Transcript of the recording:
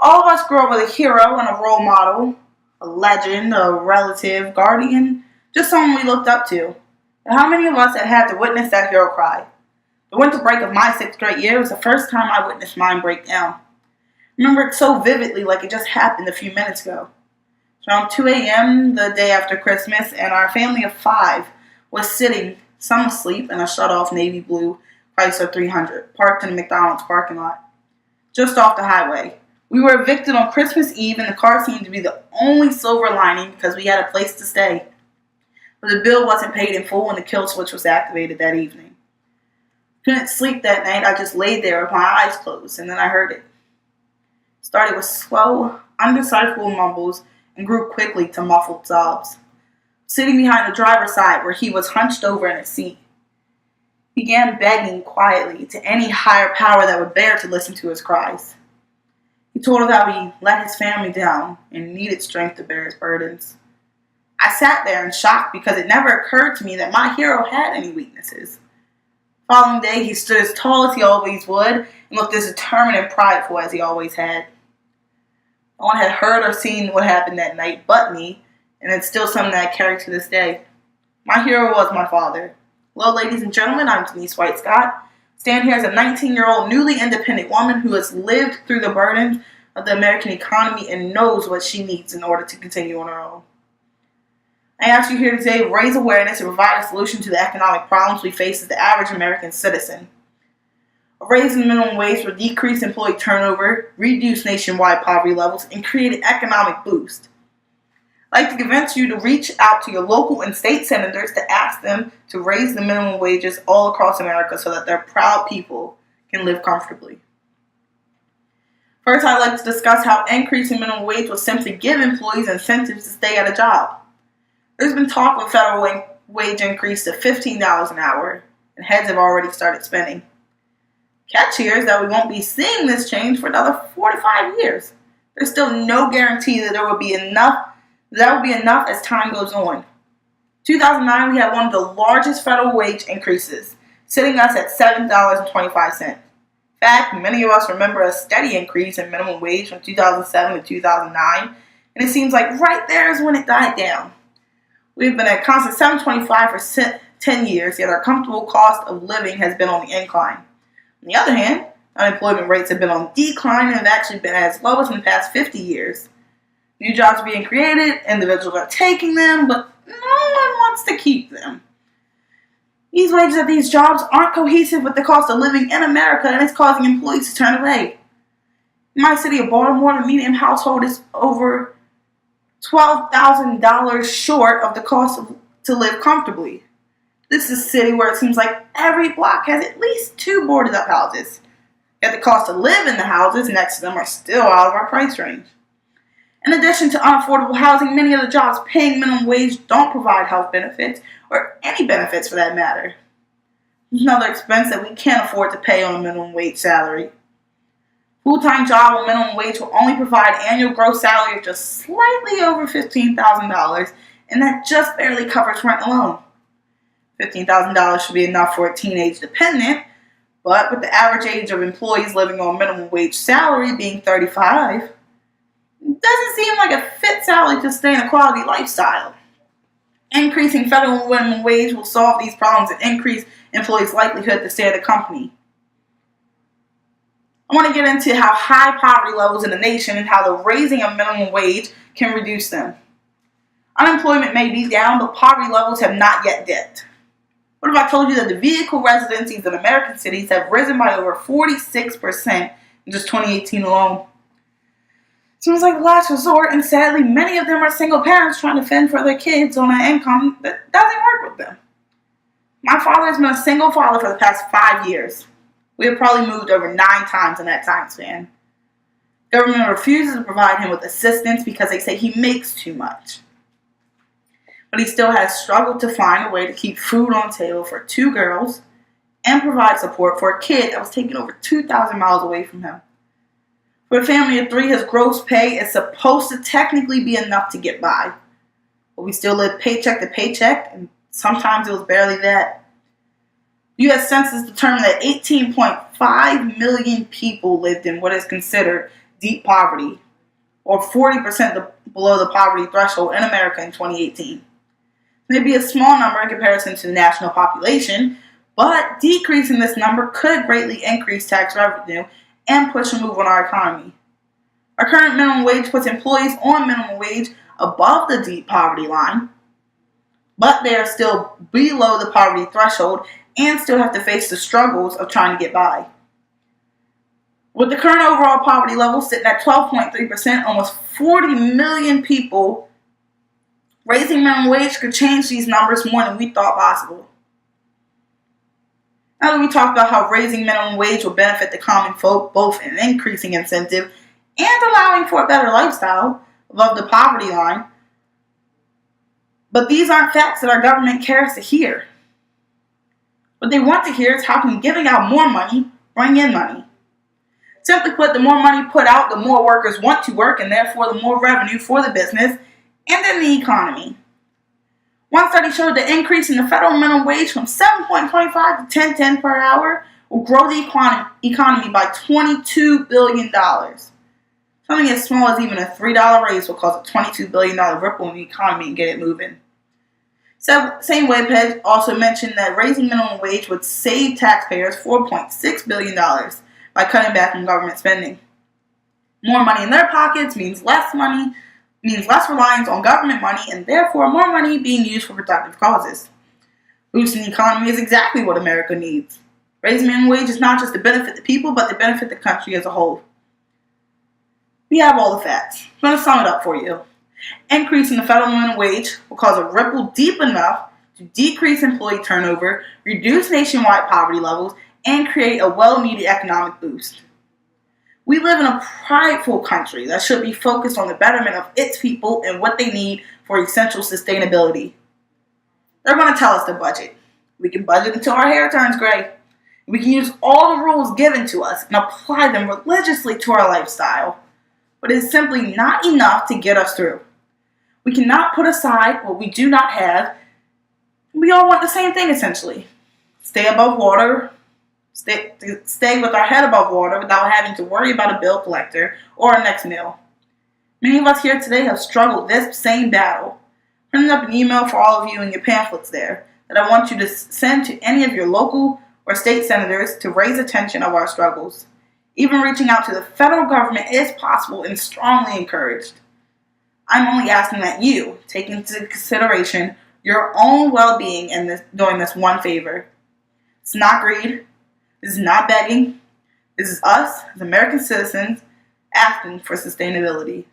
All of us grew up with a hero and a role model, a legend, a relative, guardian, just someone we looked up to. And how many of us have had to witness that hero cry? The winter break of my 6th grade year was the first time I witnessed mine break down. I remember it so vividly, like it just happened a few minutes ago. It's around 2 a.m. the day after Christmas, and our family of 5 was sitting, some asleep, in a shut-off navy blue Chrysler 300, parked in a McDonald's parking lot, just off the highway. We were evicted on Christmas Eve, and the car seemed to be the only silver lining because we had a place to stay. But the bill wasn't paid in full, and the kill switch was activated that evening. Couldn't sleep that night. I just laid there with my eyes closed, and then I heard it. It started with slow, undecipherable mumbles and grew quickly to muffled sobs. Sitting behind the driver's side where he was hunched over in his seat, he began begging quietly to any higher power that would bear to listen to his cries. He told of how he let his family down and needed strength to bear his burdens. I sat there in shock because it never occurred to me that my hero had any weaknesses. The following day, he stood as tall as he always would and looked as determined and prideful as he always had. No one had heard or seen what happened that night but me, and it's still something that I carry to this day. My hero was my father. Hello, ladies and gentlemen, I'm Denise White Scott. Stand here as a 19-year-old newly independent woman who has lived through the burdens of the American economy and knows what she needs in order to continue on her own. I ask you here today to raise awareness and provide a solution to the economic problems we face as the average American citizen. A raise in the minimum wage will decrease employee turnover, reduce nationwide poverty levels, and create an economic boost. I'd like to convince you to reach out to your local and state senators to ask them to raise the minimum wages all across America so that their proud people can live comfortably. First, I'd like to discuss how increasing minimum wage will simply give employees incentives to stay at a job. There's been talk of a federal wage increase to $15 an hour, and heads have already started spinning. Catch here is that we won't be seeing this change for another 4 to 5 years. There's still no guarantee that there will be enough. That will be enough as time goes on. 2009, we had one of the largest federal wage increases, sitting us at $7.25. In fact, many of us remember a steady increase in minimum wage from 2007 to 2009, and it seems like right there is when it died down. We've been at constant $7.25 for 10 years, yet our comfortable cost of living has been on the incline. On the other hand, unemployment rates have been on decline and have actually been as low as in the past 50 years. New jobs are being created, individuals are taking them, but no one wants to keep them. These wages at these jobs aren't cohesive with the cost of living in America, and it's causing employees to turn away. In my city of Baltimore, the median household is over $12,000 short of the cost to live comfortably. This is a city where it seems like every block has at least 2 boarded up houses. Yet the cost to live in the houses next to them are still out of our price range. In addition to unaffordable housing, many of the jobs paying minimum wage don't provide health benefits or any benefits for that matter. There's another expense that we can't afford to pay on a minimum wage salary. Full-time job on minimum wage will only provide annual gross salary of just slightly over $15,000, and that just barely covers rent alone. $15,000 should be enough for a teenage dependent, but with the average age of employees living on minimum wage salary being 35, it doesn't seem like a fit salary to sustain a quality lifestyle. Increasing federal minimum wage will solve these problems and increase employees' likelihood to stay at the company. I want to get into how high poverty levels in the nation and how the raising of minimum wage can reduce them. Unemployment may be down, but poverty levels have not yet dipped. What if I told you that the vehicle residencies in American cities have risen by over 46% in just 2018 alone? Seems like the last resort, and sadly, many of them are single parents trying to fend for their kids on an income that doesn't work with them. My father has been a single father for the past 5 years. We have probably moved over 9 times in that time span. Government refuses to provide him with assistance because they say he makes too much. But he still has struggled to find a way to keep food on the table for 2 girls and provide support for a kid that was taken over 2,000 miles away from him. For a family of 3, his gross pay is supposed to technically be enough to get by. But we still live paycheck to paycheck, and sometimes it was barely that. The U.S. Census determined that 18.5 million people lived in what is considered deep poverty, or 40% below the poverty threshold in America in 2018. Maybe a small number in comparison to the national population, but decreasing this number could greatly increase tax revenue and push a move on our economy. Our current minimum wage puts employees on minimum wage above the deep poverty line, but they are still below the poverty threshold and still have to face the struggles of trying to get by. With the current overall poverty level sitting at 12.3%, almost 40 million people, raising minimum wage could change these numbers more than we thought possible. Now that we talked about how raising minimum wage will benefit the common folk, both in increasing incentive and allowing for a better lifestyle above the poverty line, but these aren't facts that our government cares to hear. What they want to hear is how can giving out more money bring in money. Simply put, the more money put out, the more workers want to work, and therefore the more revenue for the business and in the economy. One study showed the increase in the federal minimum wage from $7.25 to $10.10 per hour will grow the economy by $22 billion. Something as small as even a $3 raise will cause a $22 billion ripple in the economy and get it moving. So, same webpage also mentioned that raising minimum wage would save taxpayers $4.6 billion by cutting back on government spending. More money in their pockets means less reliance on government money, and therefore more money being used for productive causes. Boosting the economy is exactly what America needs. Raising minimum wage is not just to benefit the people, but to benefit the country as a whole. We have all the facts. I'm going to sum it up for you. Increasing the federal minimum wage will cause a ripple deep enough to decrease employee turnover, reduce nationwide poverty levels, and create a well-needed economic boost. We live in a prideful country that should be focused on the betterment of its people and what they need for essential sustainability. They're going to tell us to budget. We can budget until our hair turns gray. We can use all the rules given to us and apply them religiously to our lifestyle. But it's simply not enough to get us through. We cannot put aside what we do not have. We all want the same thing, essentially. Stay above water. Stay with our head above water without having to worry about a bill collector or our next meal. Many of us here today have struggled this same battle. Printing up an email for all of you and your pamphlets there that I want you to send to any of your local or state senators to raise attention of our struggles. Even reaching out to the federal government is possible and strongly encouraged. I'm only asking that you take into consideration your own well-being in doing this one favor. It's not greed. This is not begging. This is us, as American citizens, asking for sustainability.